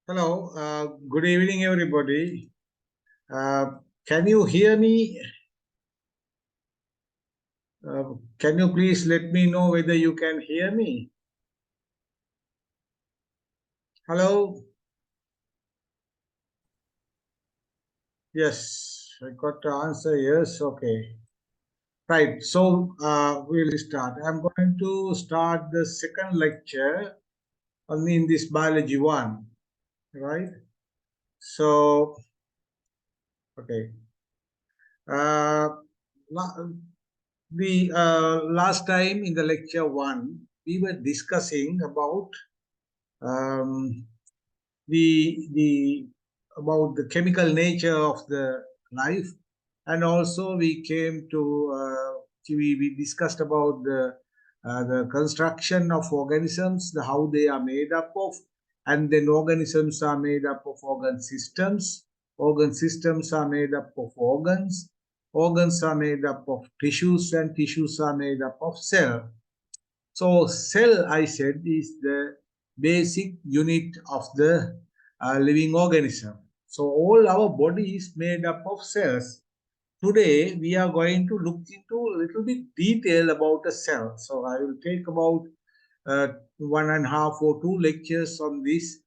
Hello, good evening, everybody. Can you hear me? Can you please let me know whether you can hear me? Hello? Yes, I got the answer. Yes, okay. Right, so we'll start. I'm going to start the second lecture in this biology one, right? So, okay. Uh, the last time in the lecture one, we were discussing about um, the about the chemical nature of the life, and also we came to we discussed about the construction of organisms, how they are made up of, and then organisms are made up of organ systems. Organ systems are made up of organs. Organs are made up of tissues, and tissues are made up of cell. So cell, I said, is the basic unit of the living organism. So all our body is made up of cells. Today we are going to look into a little bit detail about a cell. So I will take about 1.5 or 2 lectures on this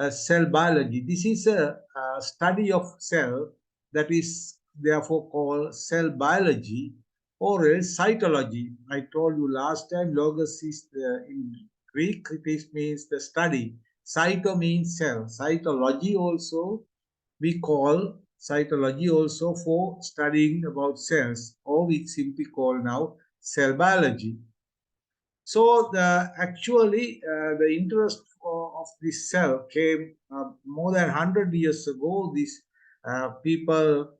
cell biology. This is a study of cell that is therefore called cell biology or else cytology. I told you last time, logos is in Greek, it means the study. Cyto means cell. Cytology also we call cytology also for studying about cells, or we simply call now cell biology. So the interest of this cell came more than 100 years ago. These people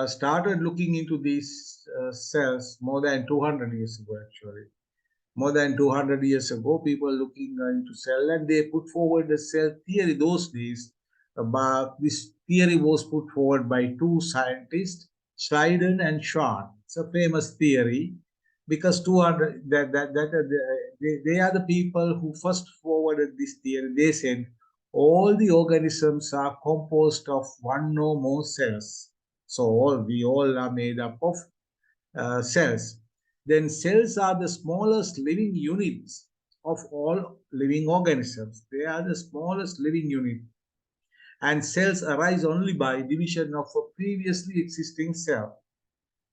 started looking into these cells more than 200 years ago, actually. More than 200 years ago, people looking into cell, and they put forward the cell theory those days. But this theory was put forward by two scientists, Schleiden and Schwann. It's a famous theory because 200 they are the people who first forwarded this theory. They said all the organisms are composed of one or more cells. So we all are made up of cells. Then cells are the smallest living units of all living organisms. They are the smallest living unit. And cells arise only by division of a previously existing cell.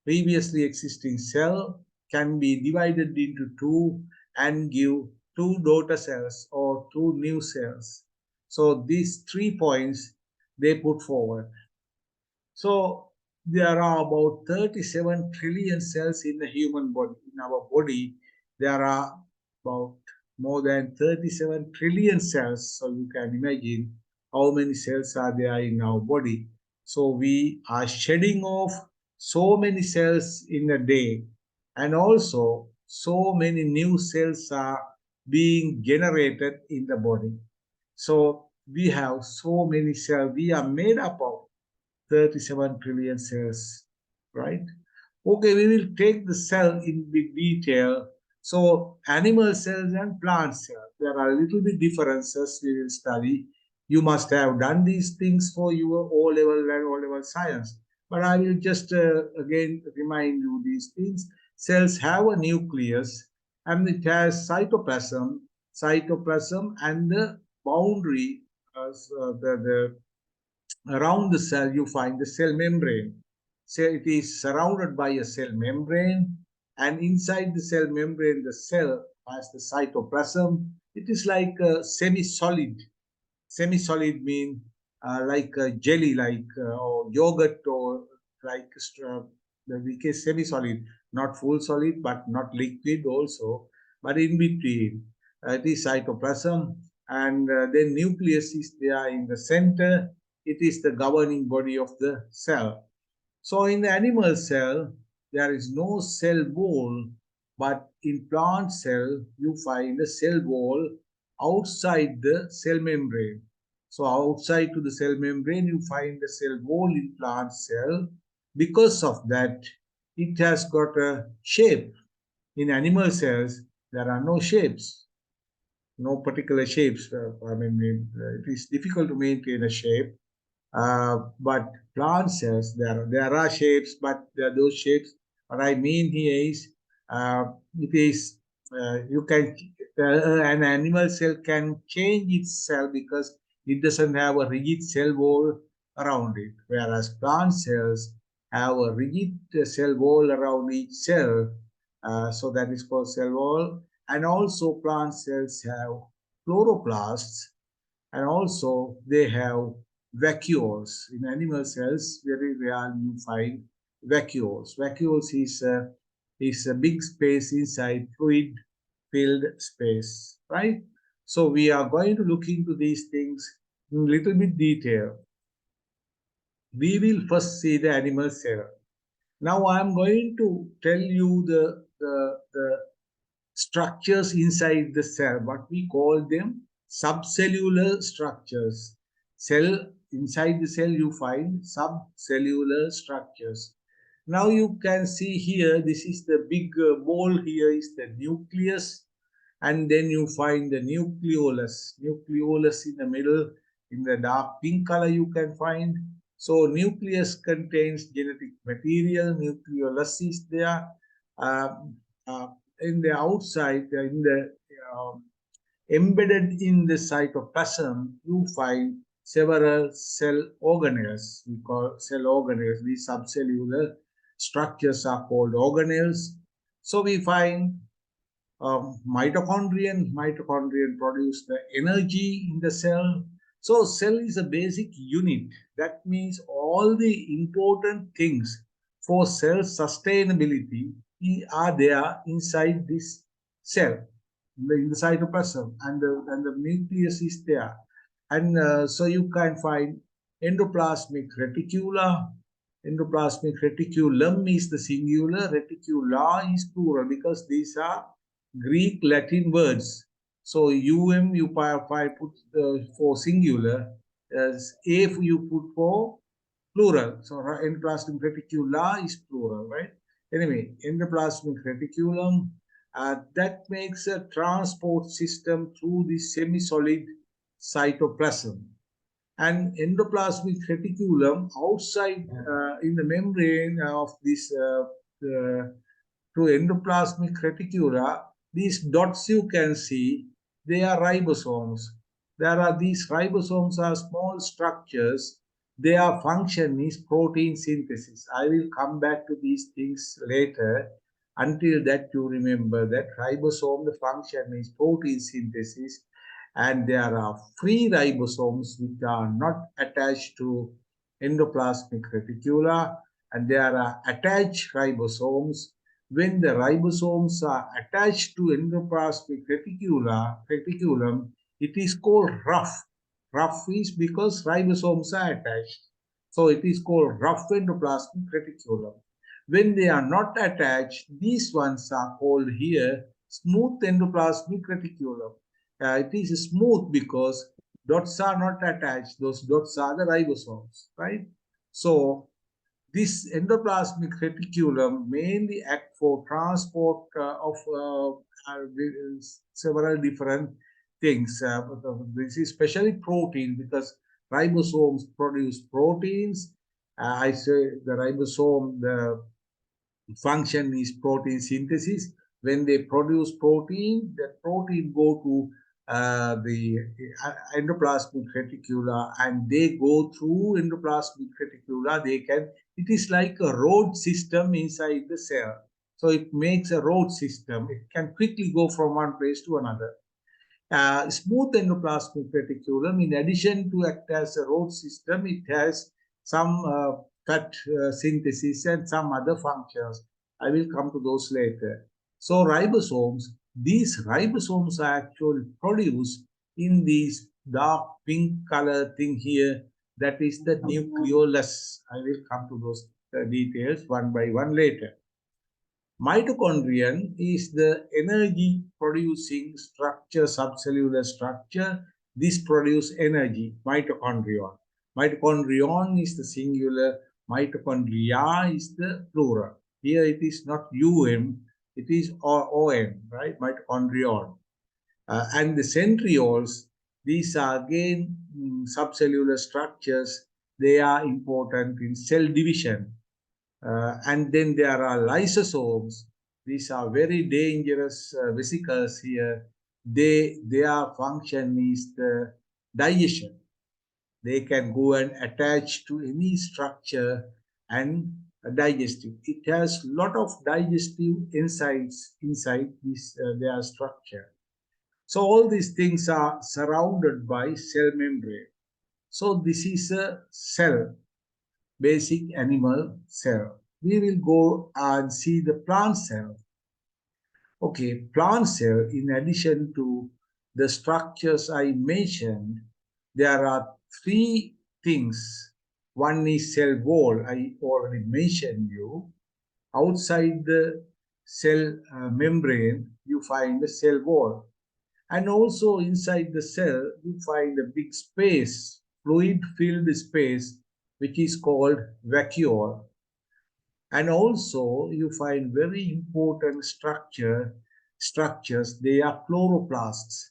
Previously existing cell can be divided into two and give two daughter cells or two new cells. So these 3 points they put forward. So there are about 37 trillion cells in the human body. In our body, there are about more than 37 trillion cells. So you can imagine how many cells are there in our body. So we are shedding off so many cells in a day. And also so many new cells are being generated in the body. So we have so many cells. We are made up of 37 trillion cells, right? Okay, we will take the cell in big detail. So animal cells and plant cells, there are a little bit differences we will study. You must have done these things for your O-level and O-level science. But I will just again remind you these things. Cells have a nucleus and it has cytoplasm and the boundary, the around the cell you find the cell membrane. So it is surrounded by a cell membrane, and inside the cell membrane the cell has the cytoplasm. It is like a semi-solid. Semi-solid mean like a jelly, like or yogurt, or like we can semi-solid, not full solid but not liquid also, but in between. It is cytoplasm, and then nucleus is there in the center. It is the governing body of the cell. So in the animal cell, there is no cell wall, but in plant cell, you find a cell wall outside the cell membrane. So outside to the cell membrane, you find the cell wall in plant cell. Because of that, it has got a shape. In animal cells, there are no shapes. no particular shapes. I mean, it is difficult to maintain a shape. But plant cells, there are shapes, but those shapes, what I mean here is, it is, you can, an animal cell can change its cell because it doesn't have a rigid cell wall around it, whereas plant cells have a rigid cell wall around each cell, so that is called cell wall. And also plant cells have chloroplasts, and also they have vacuoles. In animal cells, very rarely you find vacuoles. Vacuoles is a big space inside fluid-filled space, right? So we are going to look into these things in a little bit detail. We will first see the animal cell. Now I am going to tell you the structures inside the cell, what we call them subcellular structures. Cell, inside the cell you find subcellular structures. Now you can see here, this is the big ball, here is the nucleus, and then you find the nucleolus. Nucleolus in the middle, in the dark pink color you can find. So nucleus contains genetic material, nucleolus is there. Uh, uh, in the outside, um, embedded in the cytoplasm, you find several cell organelles. We call cell organelles. These subcellular structures are called organelles. So we find mitochondrion produce the energy in the cell. So cell is a basic unit. That means all the important things for cell sustainability are there inside this cell, in the cytoplasm, and the nucleus is there. And so you can find endoplasmic reticula. Endoplasmic reticulum is the singular, reticula is plural, because these are Greek Latin words. So you put for singular, as A you put for plural. So endoplasmic reticula is plural, right? Anyway, endoplasmic reticulum, that makes a transport system through the semi-solid cytoplasm. And endoplasmic reticulum outside, in the membrane of this to endoplasmic reticula, these dots you can see, they are ribosomes. These ribosomes are small structures. Their function is protein synthesis. I will come back to these things later. Until that, you remember that ribosome, the function is protein synthesis, and there are free ribosomes which are not attached to endoplasmic reticula, and there are attached ribosomes. When the ribosomes are attached to endoplasmic reticulum, it is called rough. Rough is because ribosomes are attached. So it is called rough endoplasmic reticulum. When they are not attached, these ones are called here smooth endoplasmic reticulum. It is smooth because dots are not attached. Those dots are the ribosomes, right? So this endoplasmic reticulum mainly act for transport of several different things. This is especially protein, because ribosomes produce proteins. I say the ribosome, the function is protein synthesis. When they produce protein, that protein go to the endoplasmic reticula, and they go through endoplasmic reticula. It is like a road system inside the cell. So it makes a road system. It can quickly go from one place to another. Smooth endoplasmic reticulum, in addition to act as a road system, it has some fat synthesis and some other functions. I will come to those later. So ribosomes, these ribosomes are actually produced in this dark pink color thing here. That is the nucleolus. I will come to those details one by one later. Mitochondrion is the energy producing structure, subcellular structure. This produces energy, mitochondrion. Mitochondrion is the singular, mitochondria is the plural. Here it is not UM, it is OM, right? Mitochondrion. And the centrioles, these are again subcellular structures. They are important in cell division. And then there are lysosomes. These are very dangerous vesicles here. Their function is the digestion. They can go and attach to any structure and digest it. It has a lot of digestive enzymes inside this their structure. So all these things are surrounded by cell membrane. So this is a cell, basic animal cell. We will go and see the plant cell. Okay, plant cell, in addition to the structures I mentioned, there are three things. One is cell wall, I already mentioned you. Outside the cell membrane, you find the cell wall. And also inside the cell, you find a big space, fluid-filled space, which is called vacuole. And also you find very important structures. They are chloroplasts.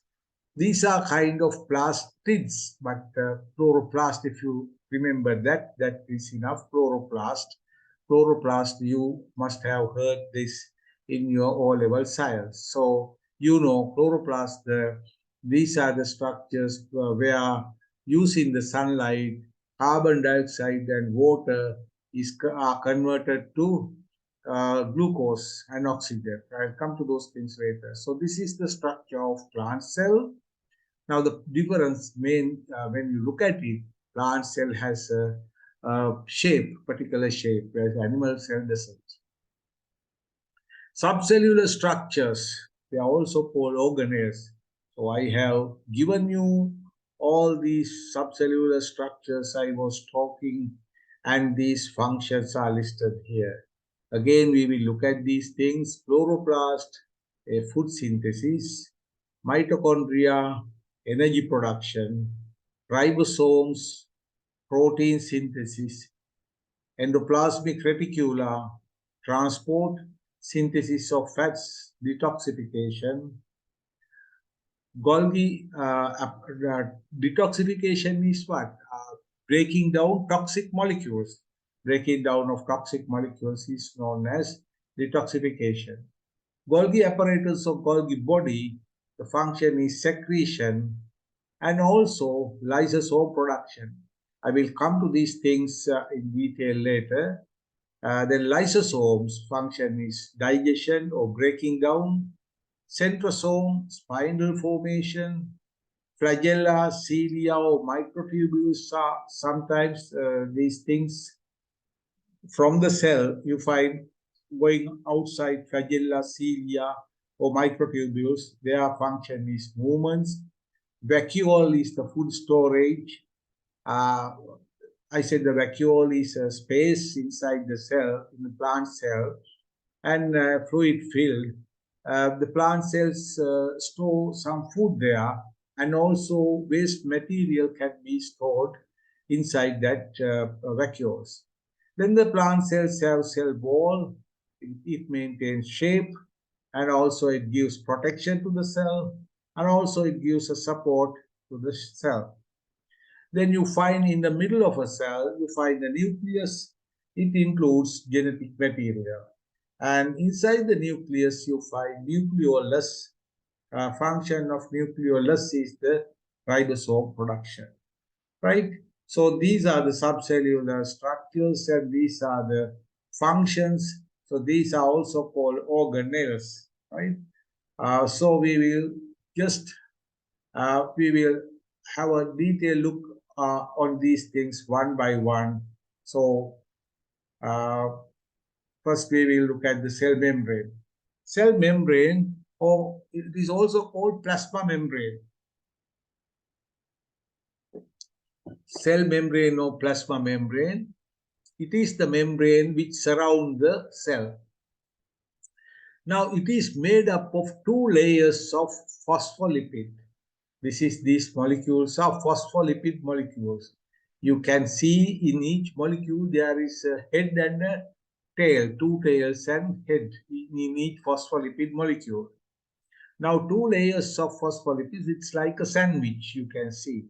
These are kind of plastids, but chloroplast, if you remember that is enough. Chloroplast, you must have heard this in your O-level science. So you know chloroplast, these are the structures where using the sunlight, carbon dioxide and water are converted to glucose and oxygen. I'll come to those things later. So this is the structure of plant cell. Now the difference when you look at it, plant cell has a shape, particular shape, whereas animal cell doesn't. Subcellular structures, they are also called organelles. So I have given you all these subcellular structures I was talking, and these functions are listed here. Again, we will look at these things. Chloroplast, a food synthesis, mitochondria, energy production, ribosomes, protein synthesis, endoplasmic reticula, transport, synthesis of fats, detoxification. Golgi detoxification is what? Breaking down toxic molecules. Breaking down of toxic molecules is known as detoxification. Golgi apparatus of Golgi body, the function is secretion and also lysosome production. I will come to these things in detail later. Then lysosomes function is digestion or breaking down. Centrosome, spindle formation. Flagella, cilia, or microtubules are sometimes these things from the cell you find going outside flagella, cilia, or microtubules. Their function is movements. Vacuole is the food storage. I said the vacuole is a space inside the cell, in the plant cell, and fluid filled. The plant cells store some food there, and also waste material can be stored inside that vacuoles. Then the plant cells have cell wall. It maintains shape, and also it gives protection to the cell, and also it gives a support to the cell. Then you find in the middle of a cell, you find the nucleus. It includes genetic material. And inside the nucleus, you find nucleolus. Function of nucleolus is the ribosome production, right? So these are the subcellular structures and these are the functions. So these are also called organelles, right? So we will just, we will have a detailed look on these things one by one. So first we will look at the cell membrane. Cell membrane, or it is also called plasma membrane. Cell membrane or plasma membrane, it is the membrane which surrounds the cell. Now it is made up of two layers of phospholipid. These molecules are phospholipid molecules. You can see in each molecule there is a head and a tail, two tails and head in each phospholipid molecule. Now, two layers of phospholipids, it's like a sandwich, you can see.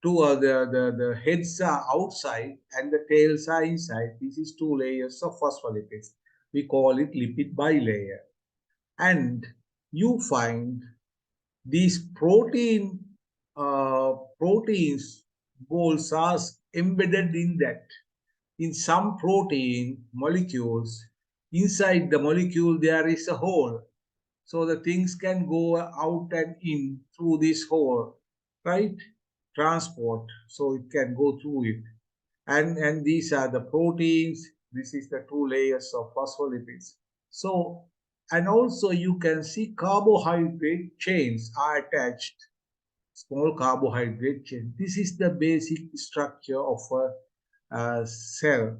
Two are the heads are outside and the tails are inside. This is two layers of phospholipids. We call it lipid bilayer. And you find these proteins balls are embedded in that. In some protein molecules, inside the molecule there is a hole. So the things can go out and in through this hole, right? Transport, so it can go through it. And these are the proteins. This is the two layers of phospholipids. So, and also you can see carbohydrate chains are attached, small carbohydrate chain. This is the basic structure of a cell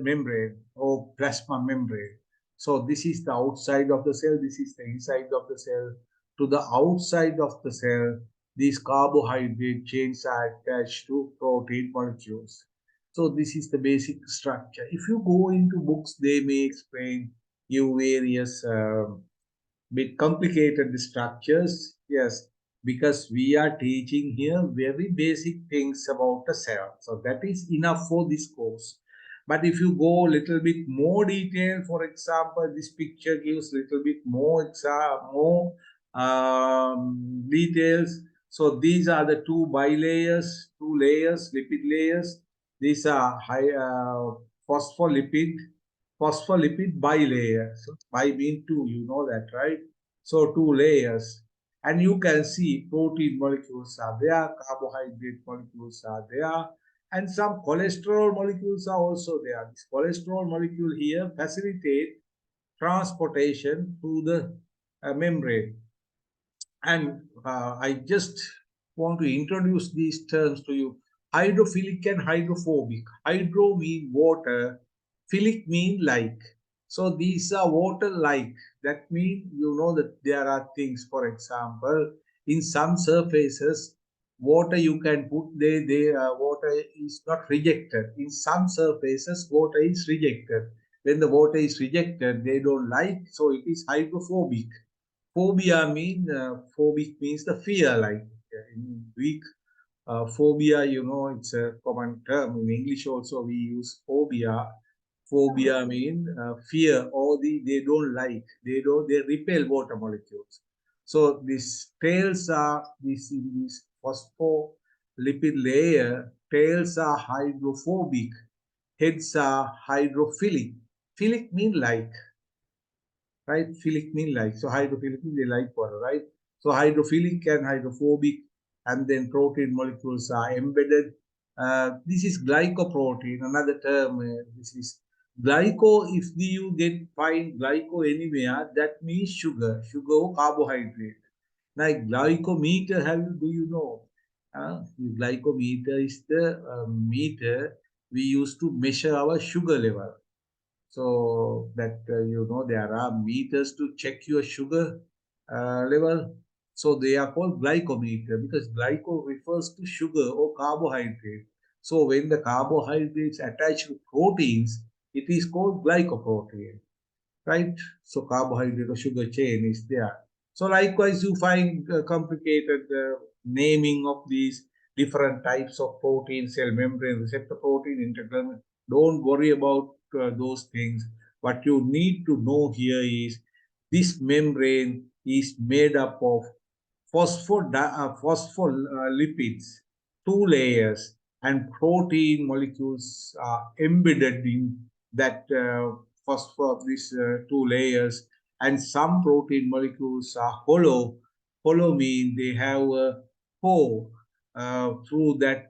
membrane or plasma membrane. So this is the outside of the cell, this is the inside of the cell. To the outside of the cell, these carbohydrate chains are attached to protein molecules. So this is the basic structure. If you go into books, they may explain you various bit complicated structures. Yes, because we are teaching here very basic things about the cell. So that is enough for this course. But if you go a little bit more detail, for example, this picture gives little bit more details. So these are the two bilayers, two layers, lipid layers. These are high phospholipid bilayer. So bi mean two, you know that, right? So two layers. And you can see protein molecules are there, carbohydrate molecules are there, and some cholesterol molecules are also there. This cholesterol molecule here facilitate transportation through the membrane. And I just want to introduce these terms to you. Hydrophilic and hydrophobic. Hydro mean water, philic mean like. So these are water-like. That means you know that there are things, for example, in some surfaces, water you can put, water is not rejected. In some surfaces, water is rejected. When the water is rejected, they don't like, so it is hydrophobic. Phobic means the fear, like in Greek. Phobia, you know, it's a common term. In English also we use phobia. Phobia mean fear, or they don't like, they repel water molecules. So these tails are this in this phospholipid layer. Tails are hydrophobic. Heads are hydrophilic. Philic mean like, right? Philic mean like. So hydrophilic mean they like water, right? So hydrophilic and hydrophobic, and then protein molecules are embedded. This is glycoprotein, another term. This is glyco. If you find glyco anywhere, that means sugar or carbohydrate. Like glycometer, do you know? Glycometer is the meter we use to measure our sugar level. So that you know there are meters to check your sugar level. So they are called glycometer because glyco refers to sugar or carbohydrate. So when the carbohydrates attach to proteins, it is called glycoprotein, right? So carbohydrate or sugar chain is there. So likewise, you find complicated naming of these different types of protein, cell membrane, receptor protein, integral. Don't worry about those things. What you need to know here is this membrane is made up of phospholipids, two layers, and protein molecules are embedded in that these two layers. And some protein molecules are hollow. Hollow mean they have a hole through that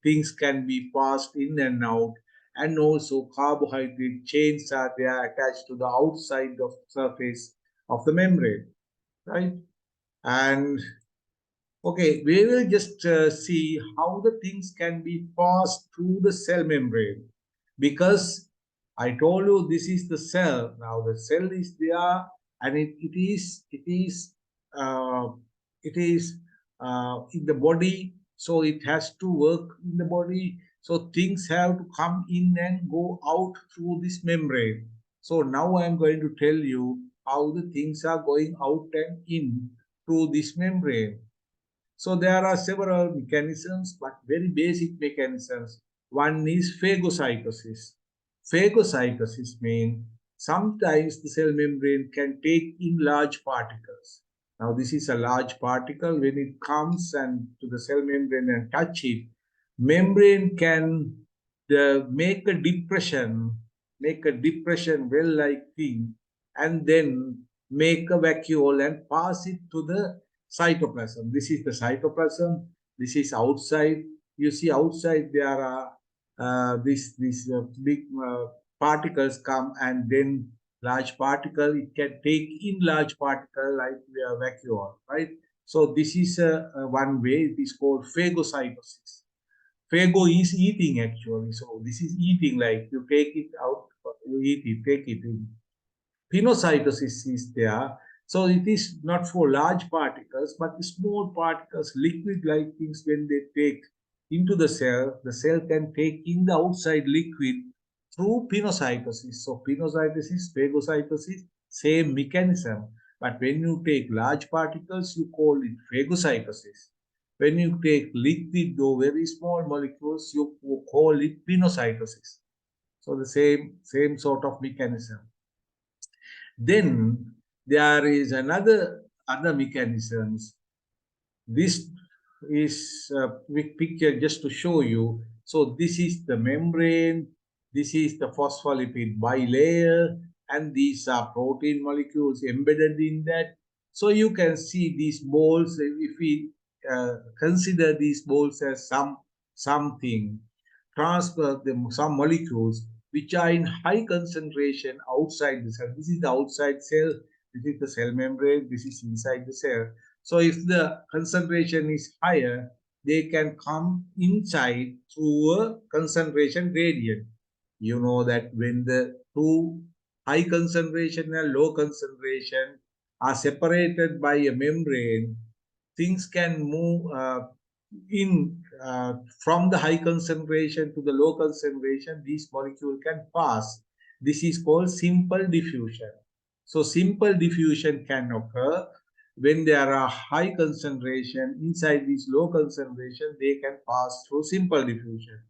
things can be passed in and out. And also carbohydrate chains are there attached to the outside of surface of the membrane, right? And okay, we will just see how the things can be passed through the cell membrane, because I told you this is the cell. Now the cell is there, and uh, it is in the body, so it has to work in the body. So things have to come in and go out through this membrane. So now I am going to tell you how the things are going out and in through this membrane. So there are several mechanisms, but very basic mechanisms. One is phagocytosis. Phagocytosis means sometimes the cell membrane can take in large particles. Now this is a large particle. When it comes and to the cell membrane and touch it, membrane can make a depression well-like thing, and then make a vacuole and pass it to the cytoplasm. This is the cytoplasm. This is outside. You see outside there are these big particles come, and then large particle. It can take in large particle like a vacuole, right? So this is one way. It is called phagocytosis. Phago is eating actually. So this is eating, like you take it out, you eat it, take it in. Pinocytosis is there. So it is not for large particles, but small particles, liquid-like things. When they take into the cell can take in the outside liquid through pinocytosis. So pinocytosis, phagocytosis, same mechanism. But when you take large particles, you call it phagocytosis. When you take liquid or very small molecules, you call it pinocytosis. So the same sort of mechanism. Then there is other mechanisms. This is a quick picture just to show you. So this is the membrane, this is the phospholipid bilayer, and these are protein molecules embedded in that. So you can see these balls. If we consider these balls as something, transfer them some molecules which are in high concentration outside the cell. This is the outside cell, this is the cell membrane, this is inside the cell. So if the concentration is higher, they can come inside through a concentration gradient. You know that when the two high concentration and low concentration are separated by a membrane, things can move in from the high concentration to the low concentration. These molecules can pass. This is called simple diffusion. So simple diffusion can occur when there are high concentration inside this low concentration. They can pass through simple diffusion,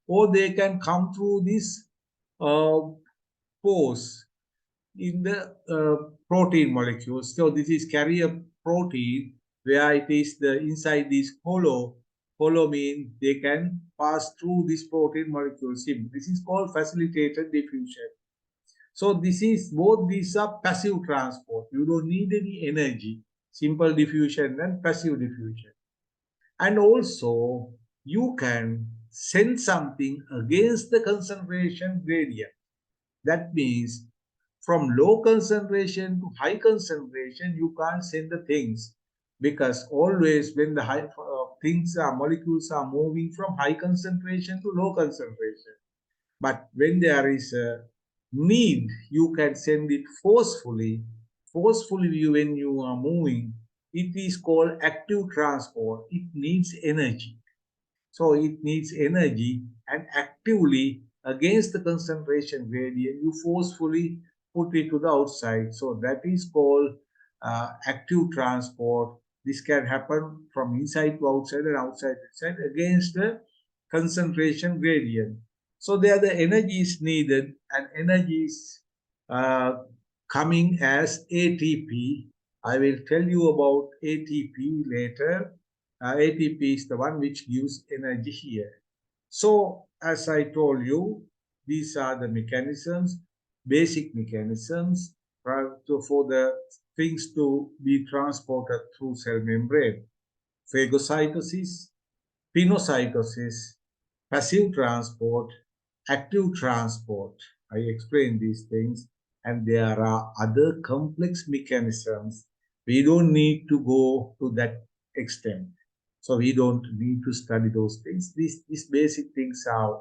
or they can come through this pores in the protein molecules. So this is carrier protein, where it is the inside this hollow. Hollow means they can pass through this protein molecules. This is called facilitated diffusion. So this is, both these are passive transport. You don't need any energy. Simple diffusion and passive diffusion. And also you can send something against the concentration gradient. That means from low concentration to high concentration, you can't send the things, because always when the high molecules are moving from high concentration to low concentration. But when there is a need, you can send it forcefully. Forcefully, when you are moving, it is called active transport. It needs energy. So it needs energy, and actively against the concentration gradient, you forcefully put it to the outside. So that is called active transport. This can happen from inside to outside and outside to inside against the concentration gradient. So there the energy is needed, and energy is coming as ATP. I will tell you about ATP later. ATP is the one which gives energy here. So as I told you, these are the mechanisms, basic mechanisms for the things to be transported through cell membrane. Phagocytosis, pinocytosis, passive transport, active transport. I explained these things, and there are other complex mechanisms. We don't need to go to that extent. So we don't need to study those things. These basic things are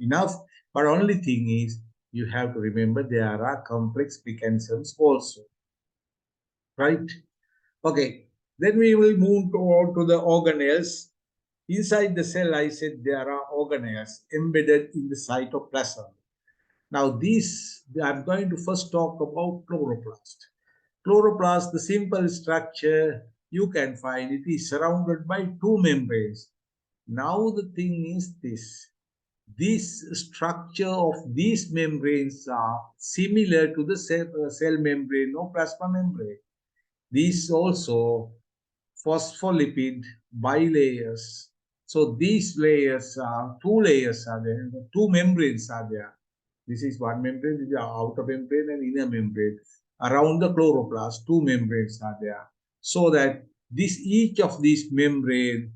enough. But only thing is, you have to remember there are complex mechanisms also. Right? Okay. Then we will move on to the organelles. Inside the cell, I said there are organelles embedded in the cytoplasm. Now I'm going to first talk about chloroplast. Chloroplast, the simple structure you can find, it is surrounded by two membranes. Now the thing is this structure of these membranes are similar to the cell membrane or plasma membrane. These also phospholipid bilayers. So these layers are two layers are there, two membranes are there. This is one membrane, this is the outer membrane and inner membrane. Around the chloroplast, two membranes are there. So that each of these membrane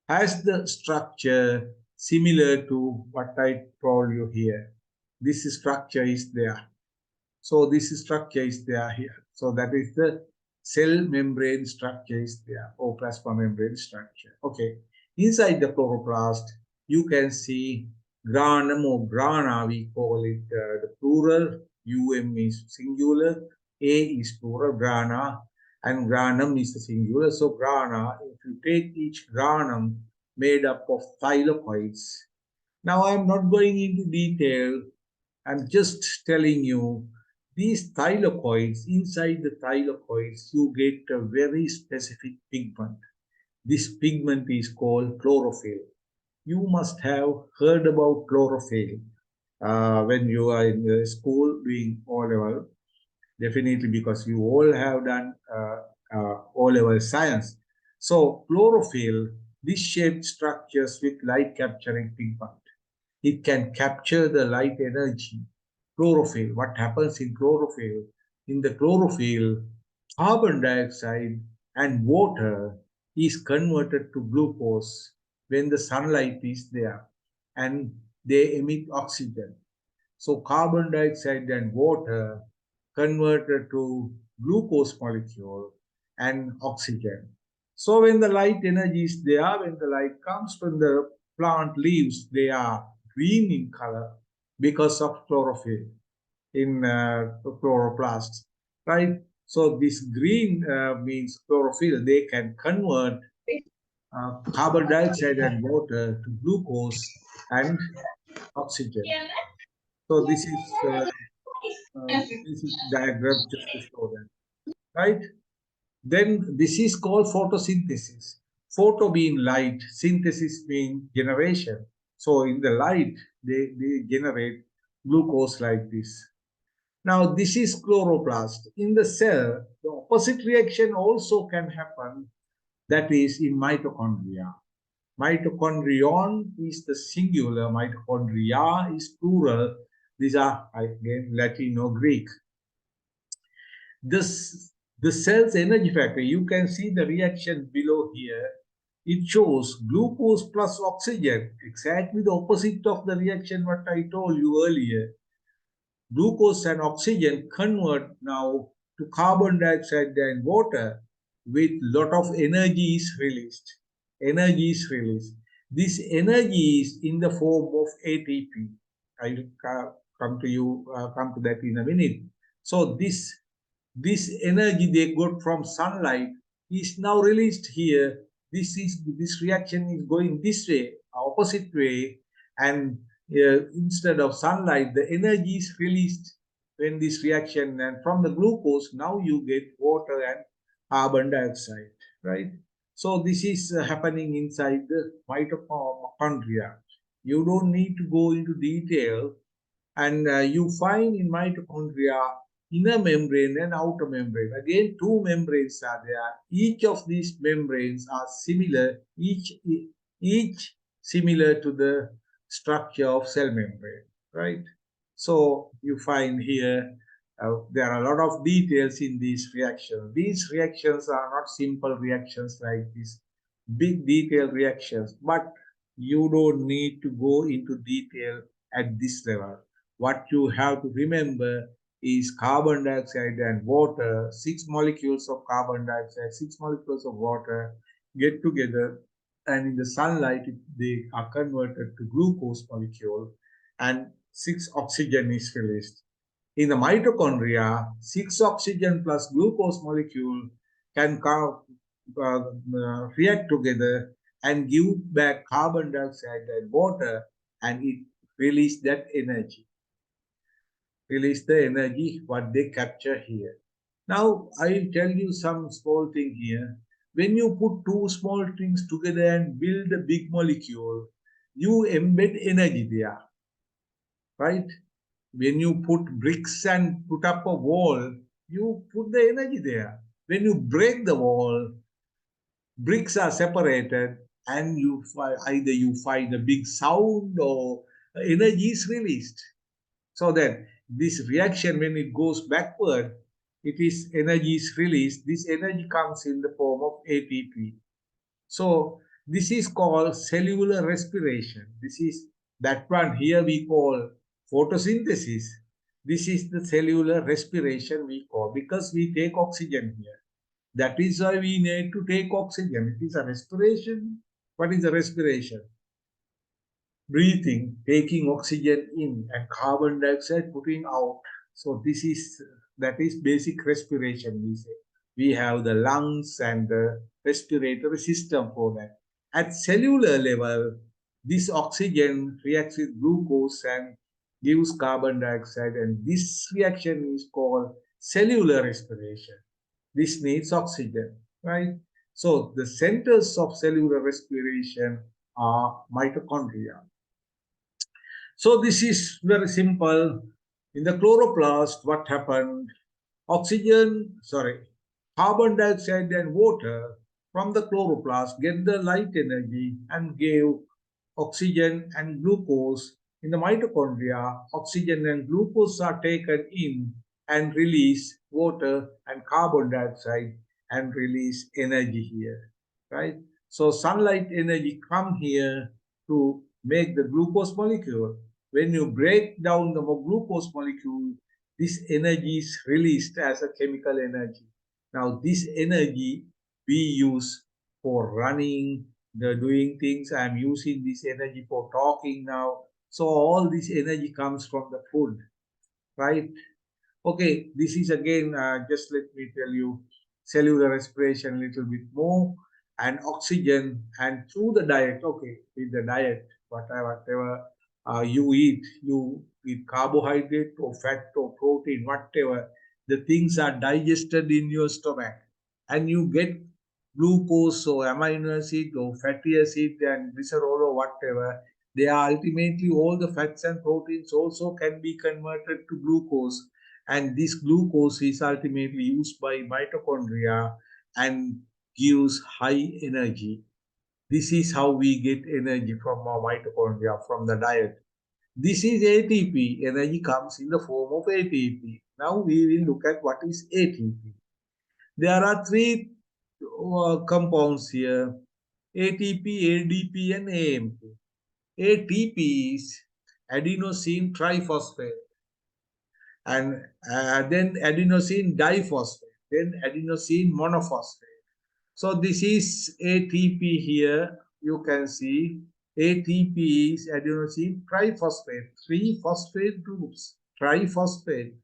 has the structure similar to what I told you here. This structure is there. So this structure is there here. So that is the cell membrane structure is there, or plasma membrane structure. Okay. Inside the chloroplast, you can see granum or grana, we call it the plural. is singular, A is plural, grana, and granum is the singular. So grana, if you take each granum made up of thylakoids. Now I'm not going into detail. I'm just telling you these thylakoids, inside the thylakoids, you get a very specific pigment. This pigment is called chlorophyll. You must have heard about chlorophyll when you are in the school doing O-level, definitely because you all have done O-level science. So chlorophyll, this shaped structures with light capturing pigment. It can capture the light energy. Chlorophyll, what happens in chlorophyll? In the chlorophyll, carbon dioxide and water is converted to glucose when the sunlight is there and they emit oxygen. So carbon dioxide and water converted to glucose molecule and oxygen. So when the light energy is there, when the light comes from the plant leaves, they are green in color because of chlorophyll in chloroplasts, right? So this green means chlorophyll. They can convert carbon dioxide and water to glucose and oxygen. So this is diagram just to show that, right? Then this is called photosynthesis. Photo being light, synthesis being generation. So in the light, they generate glucose like this. Now this is chloroplast. In the cell, the opposite reaction also can happen, that is in mitochondria. Mitochondrion is the singular, mitochondria is plural. These are again Latin or Greek. The cell's energy factor, you can see the reaction below here. It shows glucose plus oxygen, exactly the opposite of the reaction what I told you earlier. Glucose and oxygen convert now to carbon dioxide and water with lot of energy is released. Energy is released. This energy is in the form of ATP. I will come to that in a minute. So this energy they got from sunlight is now released here. This reaction is going this way, opposite way, and instead of sunlight, the energy is released when this reaction, and from the glucose now you get water and carbon dioxide, right? So this is happening inside the mitochondria. You don't need to go into detail, and you find in mitochondria inner membrane and outer membrane. Again, two membranes are there. Each of these membranes are similar, each similar to the structure of cell membrane, right? So you find here there are a lot of details in these reactions. These reactions are not simple reactions like this, big detailed reactions, but you don't need to go into detail at this level. What you have to remember is carbon dioxide and water, 6 molecules of carbon dioxide, 6 molecules of water get together, and in the sunlight they are converted to glucose molecule and 6 oxygen is released. In the mitochondria, 6 oxygen plus glucose molecule can react together and give back carbon dioxide and water, and it release that energy. release the energy what they capture here. Now I will tell you some small thing here. When you put two small things together and build a big molecule, you embed energy there, right? When you put bricks and put up a wall, you put the energy there. When you break the wall, bricks are separated and either you find a big sound or energy is released. So that this reaction, when it goes backward, it is energy is released. This energy comes in the form of ATP. So this is called cellular respiration. This is that one here we call photosynthesis. This is the cellular respiration we call, because we take oxygen here. That is why we need to take oxygen. It is a respiration. What is a respiration? Breathing, taking oxygen in and carbon dioxide putting out. So that is basic respiration, we say. We have the lungs and the respiratory system for that. At cellular level, this oxygen reacts with glucose and gives carbon dioxide, and this reaction is called cellular respiration. This needs oxygen, right? So the centers of cellular respiration are mitochondria. So this is very simple. In the chloroplast, what happened? Carbon dioxide and water from the chloroplast get the light energy and gave oxygen and glucose. In the mitochondria, oxygen and glucose are taken in and release water and carbon dioxide and release energy here, right? So sunlight energy come here to make the glucose molecule. When you break down the glucose molecule, this energy is released as a chemical energy. Now, this energy we use for running, the doing things. I'm using this energy for talking now. So all this energy comes from the food, right? Okay, this is again, just let me tell you, cellular respiration a little bit more, and oxygen, and through the diet, okay, with the diet, whatever you eat carbohydrate or fat or protein, whatever, the things are digested in your stomach, and you get glucose or amino acid or fatty acid and glycerol or whatever. They are ultimately all the fats and proteins also can be converted to glucose, and this glucose is ultimately used by mitochondria and gives high energy. This is how we get energy from our mitochondria, from the diet. This is ATP. Energy comes in the form of ATP. Now we will look at what is ATP. There are three compounds here: ATP, ADP, and AMP. ATP is adenosine triphosphate, and then adenosine diphosphate, then adenosine monophosphate. So this is ATP here. You can see ATP is adenosine triphosphate, three phosphate groups, triphosphate.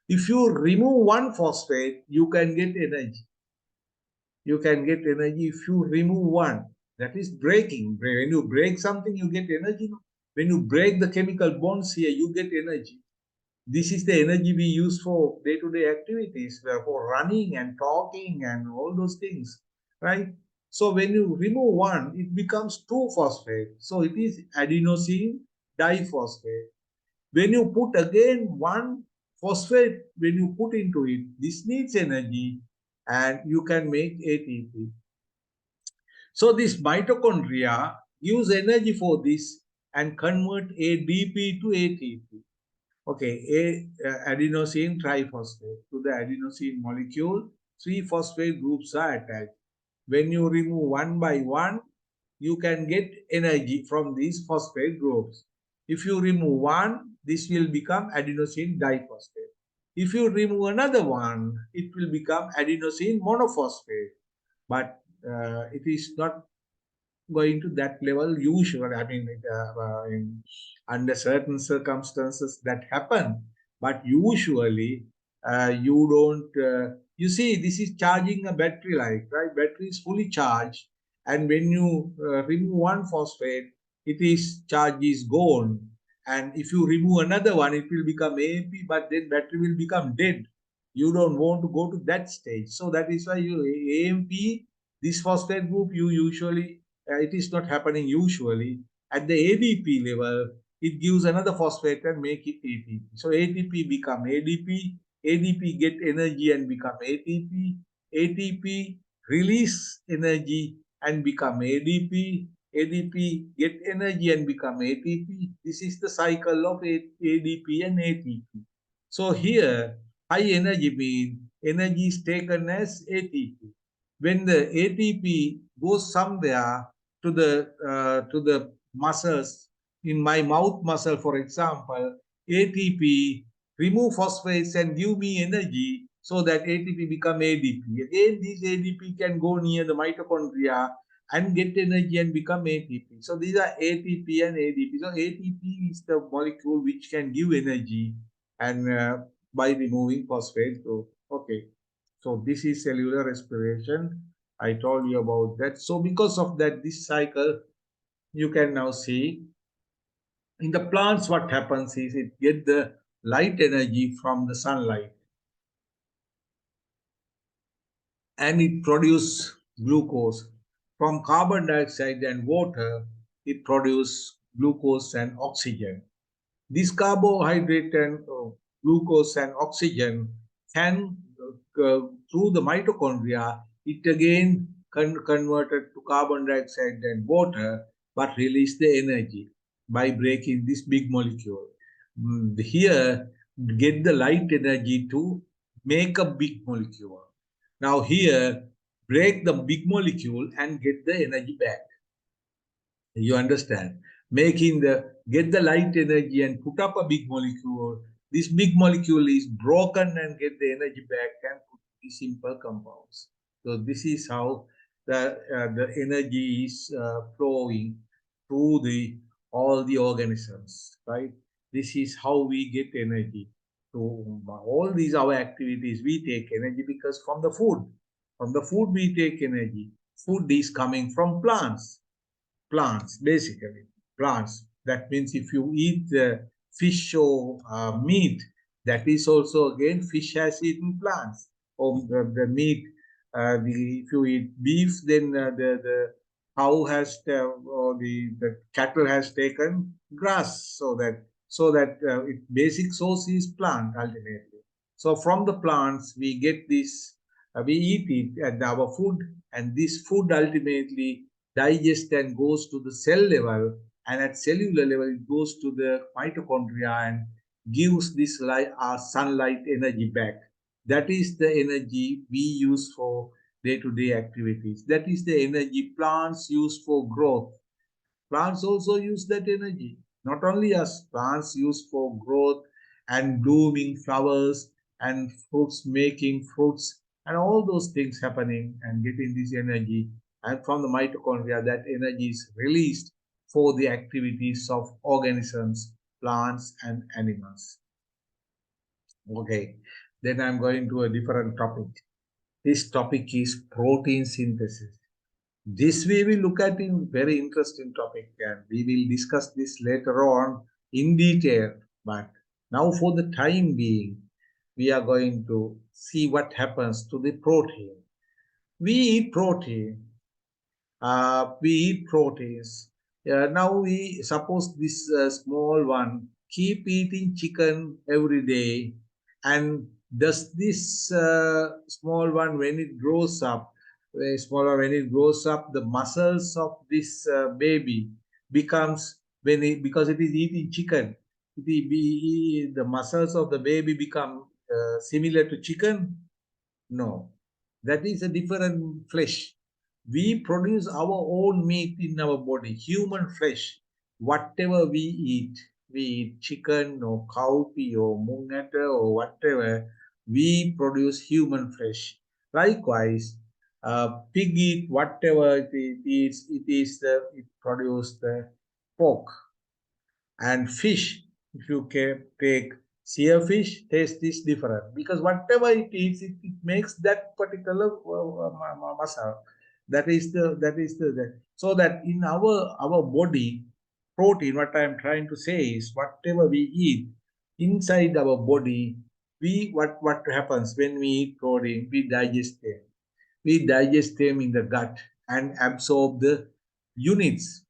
If you remove one phosphate, you can get energy. You can get energy if you remove one. That is breaking. When you break something, you get energy. When you break the chemical bonds here, you get energy. This is the energy we use for day-to-day activities, for running and talking and all those things, right? So when you remove one, it becomes 2-phosphate. So it is adenosine diphosphate. When you put again one phosphate, when you put into it, this needs energy and you can make ATP. So this mitochondria use energy for this and convert ADP to ATP. Okay, adenosine triphosphate. To the adenosine molecule, 3 phosphate groups are attached. When you remove one by one, you can get energy from these phosphate groups. If you remove one, this will become adenosine diphosphate. If you remove another one, it will become adenosine monophosphate. But it is not going to that level usually. I mean, under certain circumstances that happen, but usually you don't. You see, this is charging a battery, like, right? Battery is fully charged, and when you remove one phosphate, it is charge is gone, And if you remove another one, it will become AMP, but then battery will become dead. You don't want to go to that stage. So that is why you AMP, this phosphate group, you usually, it is not happening usually. At the ADP level, it gives another phosphate and make it ATP. So ATP become ADP, ADP get energy and become ATP, ATP release energy and become ADP, ADP get energy and become ATP. This is the cycle of ADP and ATP. So here, high energy means energy is taken as ATP. When the ATP goes somewhere to the muscles, in my mouth muscle, for example, ATP remove phosphates and give me energy so that ATP become ADP. Again, this ADP can go near the mitochondria and get energy and become ATP. So these are ATP and ADP. So ATP is the molecule which can give energy and by removing phosphate group. Okay, so this is cellular respiration. I told you about that. So because of that, this cycle, you can now see in the plants what happens is it get the light energy from the sunlight and it produce glucose. From carbon dioxide and water, it produce glucose and oxygen. This carbohydrate and glucose and oxygen can, through the mitochondria, it again converted to carbon dioxide and water, but release the energy by breaking this big molecule. Here, get the light energy to make a big molecule. Now here, break the big molecule and get the energy back. You understand? Making the get the light energy and put up a big molecule. This big molecule is broken and get the energy back and put the simple compounds. So this is how the energy is flowing through the all the organisms, right? This is how we get energy. So all these our activities, we take energy because from the food. From the food we take energy. Food is coming from plants, basically plants. That means if you eat fish or meat, that is also again fish has eaten plants. Or the meat, if you eat beef, then the cow has or the cattle has taken grass, so that its basic source is plant ultimately. So from the plants we get this, we eat it and our food, and this food ultimately digests and goes to the cell level, and at cellular level it goes to the mitochondria and gives this light, sunlight energy back. That is the energy we use for day-to-day activities. That is the energy plants use for growth. Plants also use that energy. Not only us, plants use for growth and blooming flowers and fruits, making fruits, and all those things happening and getting this energy. And from the mitochondria, that energy is released for the activities of organisms, plants, and animals. Okay, then I'm going to a different topic. This topic is protein synthesis. This we will look at in very interesting topic, and we will discuss this later on in detail. But now for the time being, we are going to see what happens to the protein. We eat protein. We eat proteins. Now we suppose this small one keep eating chicken every day, and does this small one when it grows up, smaller when it grows up, the muscles of this baby becomes when it because it is eating chicken, the muscles of the baby become similar to chicken? No, that is a different flesh. We produce our own meat in our body, human flesh. Whatever we eat chicken or cowpea or mungata or whatever, we produce human flesh. Likewise, pig eat whatever it eats, it produce the pork. And fish, if you can take sea fish, taste is different because whatever it eats, it makes that particular muscle. That is the so that in our body, protein, what I am trying to say is whatever we eat inside our body, what happens when we eat protein? We digest them. We digest them in the gut and absorb the units.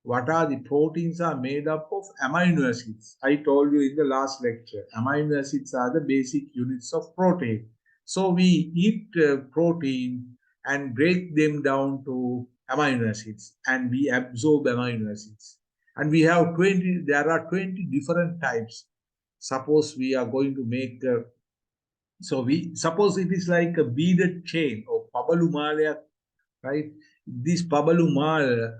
What are the proteins are made up of amino acids. I told you in the last lecture, amino acids are the basic units of protein. So we eat protein and break them down to amino acids and we absorb amino acids. And we have 20, there are 20 different types. Suppose we are going to make, so we suppose it is like a beaded chain or pabalumala, right? This Pabalumale,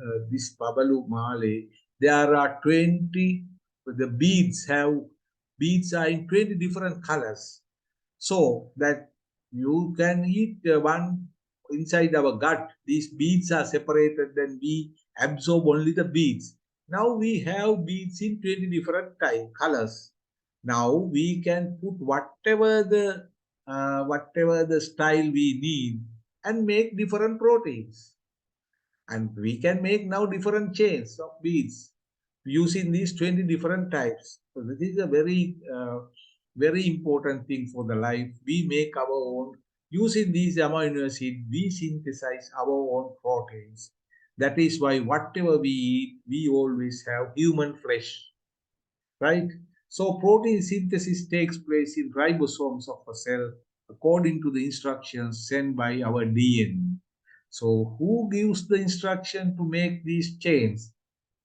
there are 20, the beads are in 20 different colors. So that you can eat one inside our gut. These beads are separated, then we absorb only the beads. Now we have beads in 20 different colors. Now we can put whatever the style we need and make different proteins. And we can make now different chains of beads using these 20 different types. So this is a very important thing for the life. We make our own, using these amino acids, we synthesize our own proteins. That is why whatever we eat, we always have human flesh, right? So protein synthesis takes place in ribosomes of a cell according to the instructions sent by our DNA. So who gives the instruction to make these chains?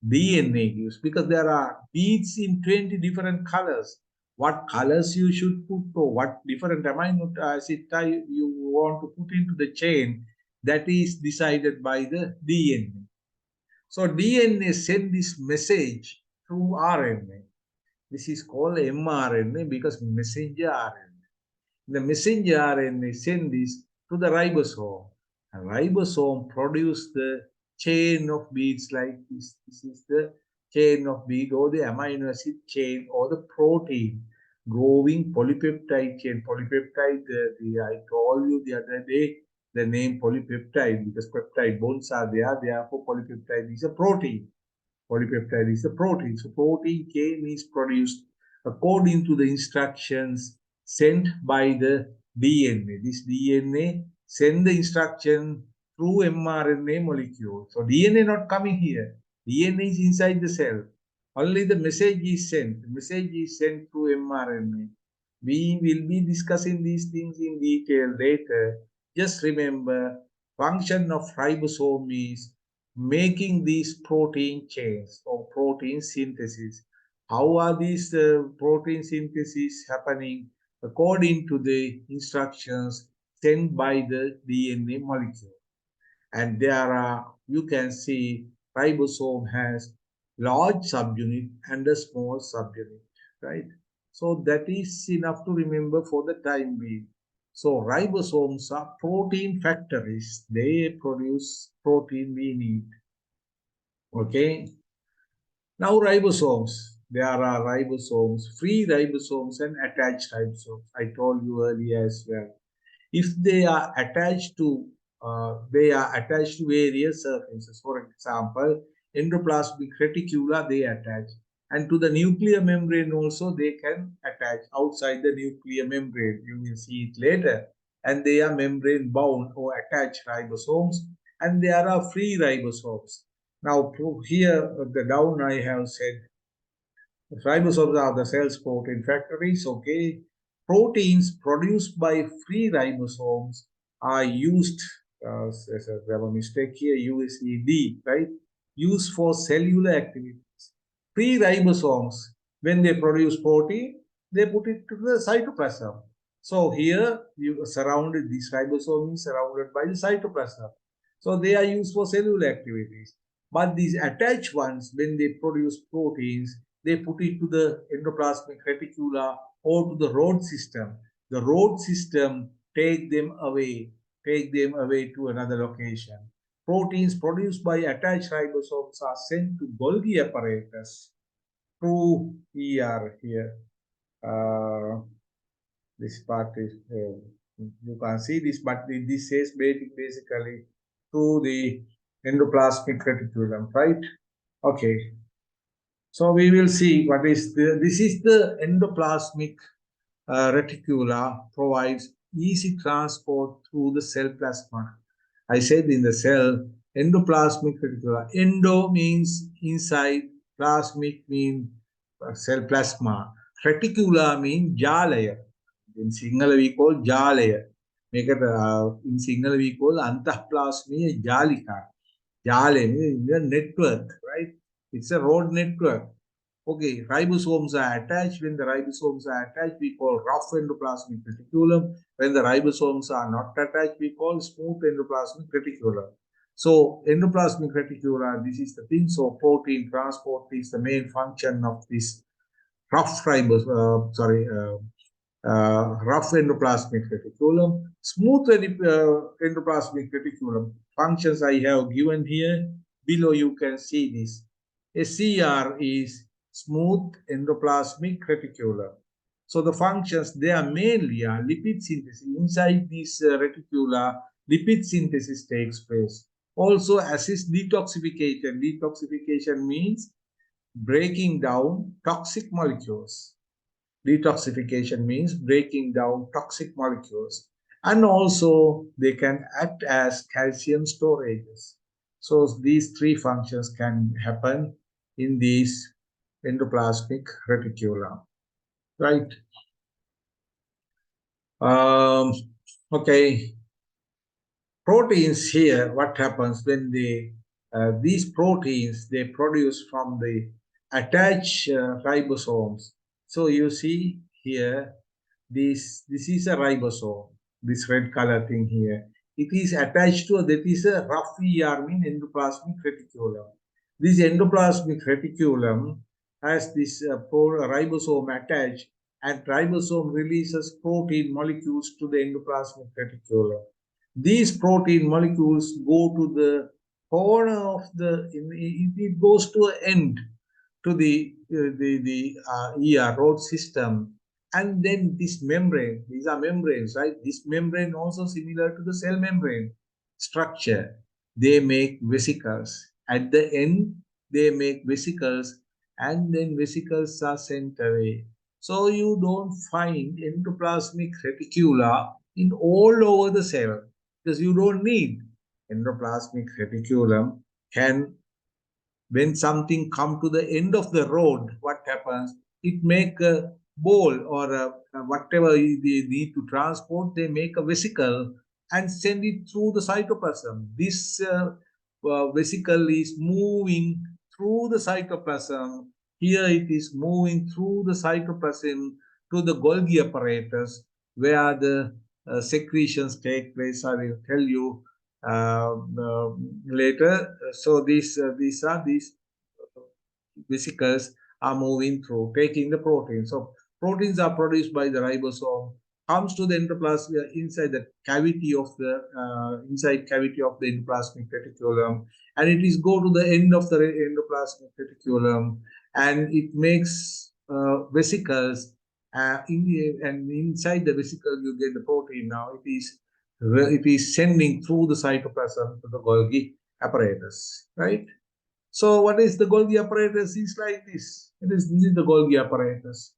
DNA gives, because there are beads in 20 different colors. What colors you should put or what different amino acid type you want to put into the chain, that is decided by the DNA. So DNA send this message through RNA. This is called mRNA because messenger RNA. The messenger RNA send this to the ribosome. And ribosome produce the chain of beads like this. This is the chain of bead or the amino acid chain or the protein growing polypeptide chain. Polypeptide, I told you the other day the name polypeptide because peptide bonds are there. Therefore, polypeptide is a protein. Polypeptide is a protein. So protein chain is produced according to the instructions sent by the DNA. This DNA send the instruction through mRNA molecule. So DNA not coming here. DNA is inside the cell. Only the message is sent. The message is sent through mRNA. We will be discussing these things in detail later. Just remember, function of ribosome is making these protein chains or protein synthesis. How are these protein synthesis happening? According to the instructions sent by the DNA molecule. And there are, you can see ribosome has large subunit and a small subunit, right? So that is enough to remember for the time being. So ribosomes are protein factories. They produce protein we need. Okay. Now ribosomes. There are ribosomes, free ribosomes and attached ribosomes. I told you earlier as well. If they are attached to various surfaces. For example, endoplasmic reticula they attach, and to the nuclear membrane also they can attach outside the nuclear membrane. You will see it later. And they are membrane bound or attached ribosomes, and there are free ribosomes. Now here the down I have said ribosomes are the cell's protein factories. Okay, proteins produced by free ribosomes are used. There was a mistake here. USED, right? Used for cellular activities. Free ribosomes, when they produce protein, they put it to the cytoplasm. So here you surrounded this ribosome is surrounded by the cytoplasm. So they are used for cellular activities. But these attached ones, when they produce proteins, they put it to the endoplasmic reticula or to the road system. The road system take them away to another location. Proteins produced by attached ribosomes are sent to Golgi apparatus through ER here. This part is, you can see this, but this says basically through the endoplasmic reticulum, right? Okay. So we will see what is this is the endoplasmic reticula provides easy transport through the cell plasma. I said in the cell, endoplasmic reticula. Endo means inside, plasmic means cell plasma. Reticula means jalaya. In Sinhala we call jalaya. Make it, in Sinhala we call antaplasmiya jalika. Jale means the network, right? It's a road network. Okay, ribosomes are attached. When the ribosomes are attached, we call rough endoplasmic reticulum. When the ribosomes are not attached, we call smooth endoplasmic reticulum. So, endoplasmic reticulum, this is the thing. So, protein transport is the main function of this rough rough endoplasmic reticulum. Smooth endoplasmic reticulum functions I have given here. Below you can see this. SCR is smooth endoplasmic reticulum. So the functions, they are mainly lipid synthesis. Inside this reticula, lipid synthesis takes place. Also assist detoxification. Detoxification means breaking down toxic molecules. Detoxification means breaking down toxic molecules. And also they can act as calcium storages. So these three functions can happen in these endoplasmic reticulum, right? Okay, proteins here, what happens when these proteins, they produce from the attached ribosomes. So you see here, this is a ribosome, this red color thing here. It is attached to, that is a rough ER, mean endoplasmic reticulum. This endoplasmic reticulum has this ribosome attached, and ribosome releases protein molecules to the endoplasmic reticulum. These protein molecules go to the corner of it goes to an end to the ER road system, and then this membrane, these are membranes, right? This membrane also similar to the cell membrane structure. They make vesicles. At the end, they make vesicles, and then vesicles are sent away. So you don't find endoplasmic reticula in all over the cell because you don't need endoplasmic reticulum. Can, when something come to the end of the road, what happens? It make a ball or whatever they need to transport, they make a vesicle and send it through the cytoplasm. This vesicle is moving through the cytoplasm. Here it is moving through the cytoplasm to the Golgi apparatus where the secretions take place. I will tell you later. So these vesicles are moving through, taking the protein. So proteins are produced by the ribosome, comes to the endoplasm inside the cavity of the inside cavity of the endoplasmic reticulum, and it is go to the end of the endoplasmic reticulum, and it makes vesicles. And inside the vesicle, you get the protein. Now it is sending through the cytoplasm to the Golgi apparatus, right? So what is the Golgi apparatus? Is like this. This is the Golgi apparatus.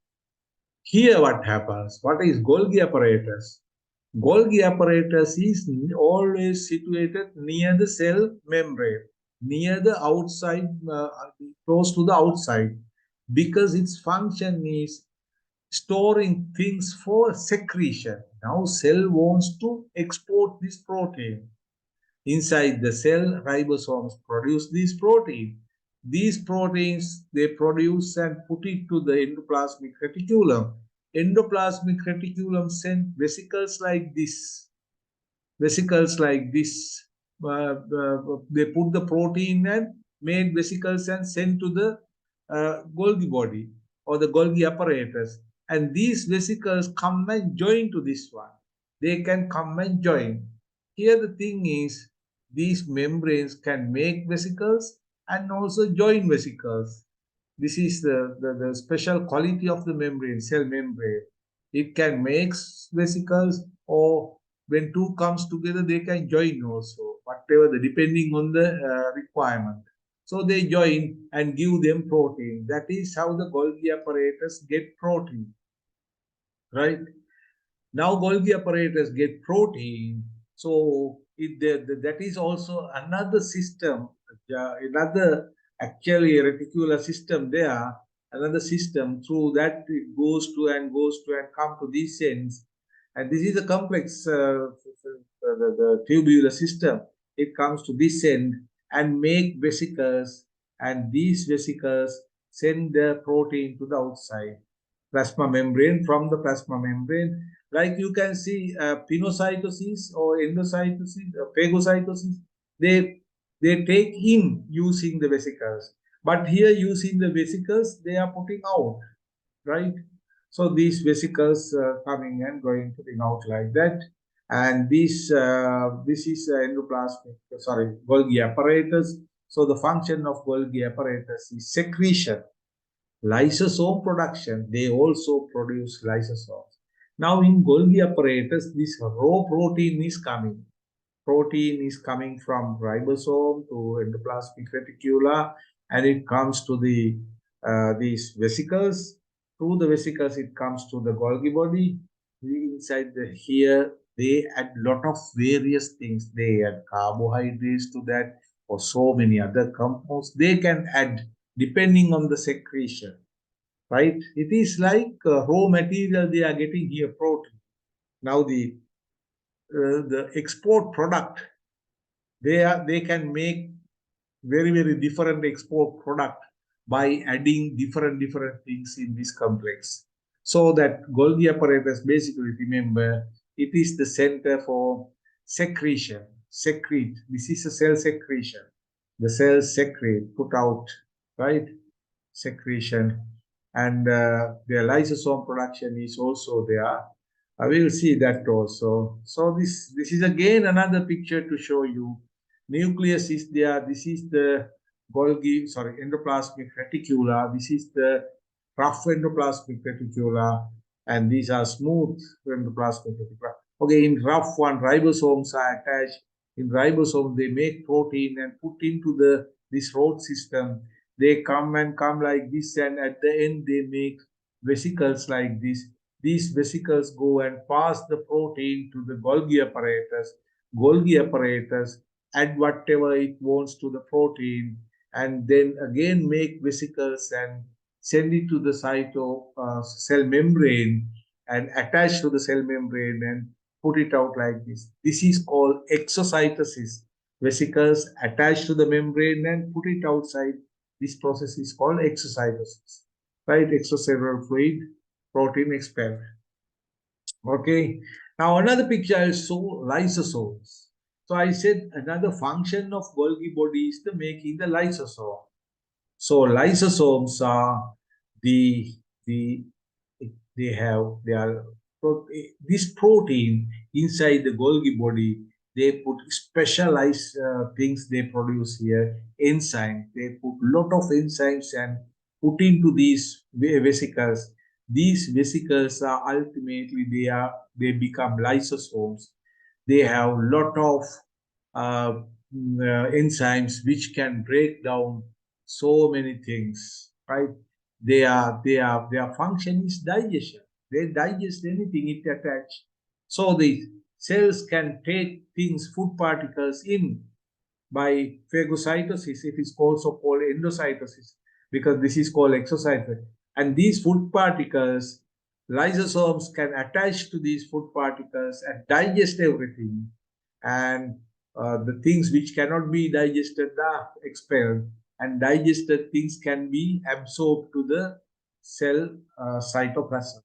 Here what happens? What is Golgi apparatus? Golgi apparatus is always situated near the cell membrane, near the outside, close to the outside, because its function is storing things for secretion. Now cell wants to export this protein. Inside the cell, ribosomes produce these proteins. These proteins, they produce and put it to the endoplasmic reticulum. Endoplasmic reticulum send vesicles like this. Vesicles like this. They put the protein and made vesicles and send to the Golgi body or the Golgi apparatus. And these vesicles come and join to this one. They can come and join. Here the thing is, these membranes can make vesicles and also join vesicles. This is the special quality of the membrane, cell membrane. It can make vesicles, or when two comes together, they can join also, whatever the depending on the requirement. So they join and give them protein. That is how the Golgi apparatus get protein, right? Now Golgi apparatus get protein. So that is also another system, another actually reticular system there, another system through that it goes to and come to these ends. And this is a complex the tubular system. It comes to this end and make vesicles, and these vesicles send the protein to the outside plasma membrane. From the plasma membrane, like you can see pinocytosis or endocytosis, phagocytosis, they take in using the vesicles, but here using the vesicles they are putting out, right? So these vesicles coming and going, putting out like that. And this is endoplasmic, sorry, Golgi apparatus. So the function of Golgi apparatus is secretion, lysosome production. They also produce lysosomes. Now in Golgi apparatus, this raw protein is coming. Protein is coming from ribosome to endoplasmic reticula, and it comes to the these vesicles. Through the vesicles, it comes to the Golgi body. Inside here, they add lot of various things. They add carbohydrates to that, or so many other compounds. They can add depending on the secretion, right? It is like raw material they are getting here, protein. Now the export product, they can make very different export product by adding different things in this complex. So that Golgi apparatus, basically, remember, it is the center for secretion. Secrete. This is a cell secretion. The cells secrete, put out, right? Secretion. And their lysosome production is also there. I will see that also. So this is again another picture to show you. Nucleus is there. This is the Golgi, sorry, endoplasmic reticula. This is the rough endoplasmic reticula, and these are smooth endoplasmic reticula. Okay, in rough one, ribosomes are attached. In ribosome, they make protein and put into this road system. They come like this, and at the end they make vesicles like this. These vesicles go and pass the protein to the Golgi apparatus. Golgi apparatus add whatever it wants to the protein, and then again make vesicles and send it to the cell membrane and attach to the cell membrane and put it out like this. This is called exocytosis. Vesicles attach to the membrane and put it outside. This process is called exocytosis, right? Extracellular fluid, protein expelled. Okay. Now another picture I show lysosomes. So I said another function of Golgi body is to making the lysosome. So lysosomes are the they are this protein inside the Golgi body. They put specialized things they produce here, enzymes. They put lot of enzymes and put into these vesicles. These vesicles are ultimately they become lysosomes. They have lot of enzymes which can break down so many things, right? Their function is digestion. They digest anything it attach. So the cells can take things, food particles in by phagocytosis. It is also called endocytosis because this is called exocytosis. And these food particles, lysosomes can attach to these food particles and digest everything. And the things which cannot be digested are expelled, and digested things can be absorbed to the cell cytoplasm.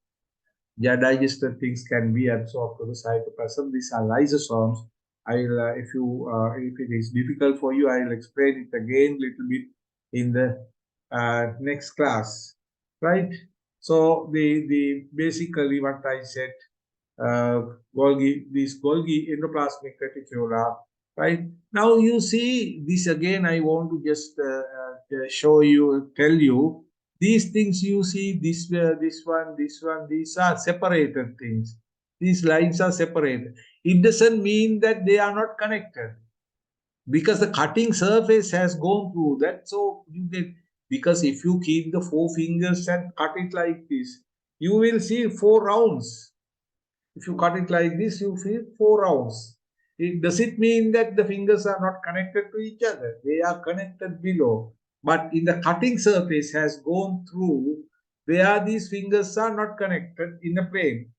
Yeah, digested things can be absorbed to the cytoplasm. These are lysosomes. I'll if it is difficult for you, I'll explain it again a little bit in the next class, right? So the basically what I said, this Golgi endoplasmic reticula, right? Now you see this again. I want to just show you, tell you these things you see. This one. These are separated things. These lines are separated. It doesn't mean that they are not connected. because the cutting surface has gone through that. So you get, because if you keep the 4 fingers and cut it like this, you will see 4 rounds. If you cut it like this, you see 4 rounds. Does it mean that the fingers are not connected to each other? They are connected below. But in the cutting surface has gone through where these fingers are not connected in a plane.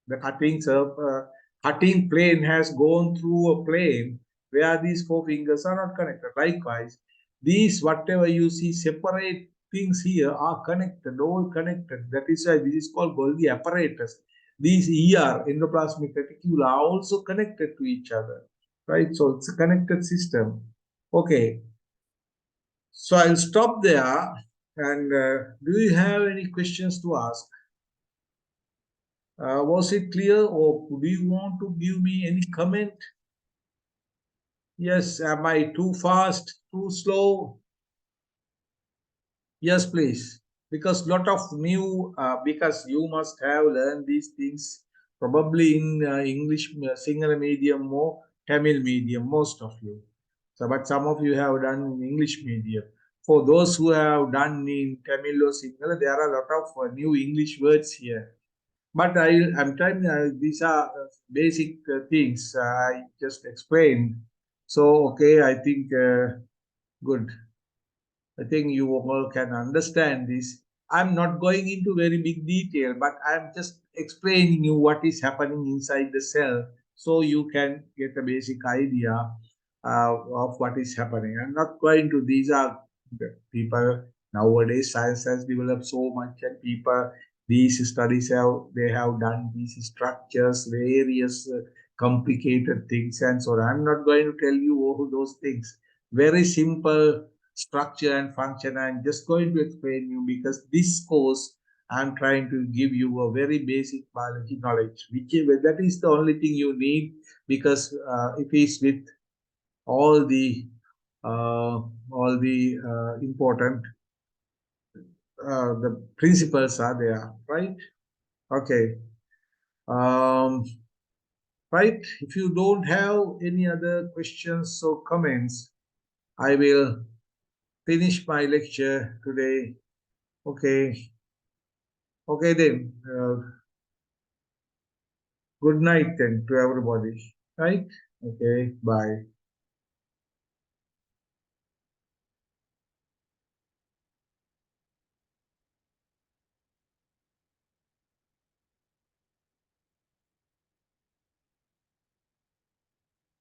The cutting plane has gone through a plane where these 4 fingers are not connected. Likewise, these whatever you see separate things here are connected, all connected. That is why this is called Golgi apparatus. These ER, endoplasmic reticula, are also connected to each other, right? So it's a connected system. Okay, so I'll stop there. And do you have any questions to ask? Was it clear, or do you want to give me any comment? Yes, am I too fast, too slow? Yes, please. Because lot of new, because you must have learned these things probably in English single medium or Tamil medium, most of you. So, but some of you have done in English medium. For those who have done in Tamil or single, there are a lot of new English words here. But I'm trying, these are basic things I just explained. So, okay, I think good. I think you all can understand this. I'm not going into very big detail, but I'm just explaining you what is happening inside the cell so you can get a basic idea of what is happening. I'm not going to, these are the people nowadays, science has developed so much, and people, these studies they have done these structures, various complicated things, and so on. I'm not going to tell you all those things. Very simple structure and function. I'm just going to explain you, because this course I'm trying to give you a very basic biology knowledge, which is, that is the only thing you need, because it is with all the important the principles are there, right? Okay. Right. If you don't have any other questions or comments, I will finish my lecture today. Okay. Okay then. Good night then to everybody. Right? Okay. Bye.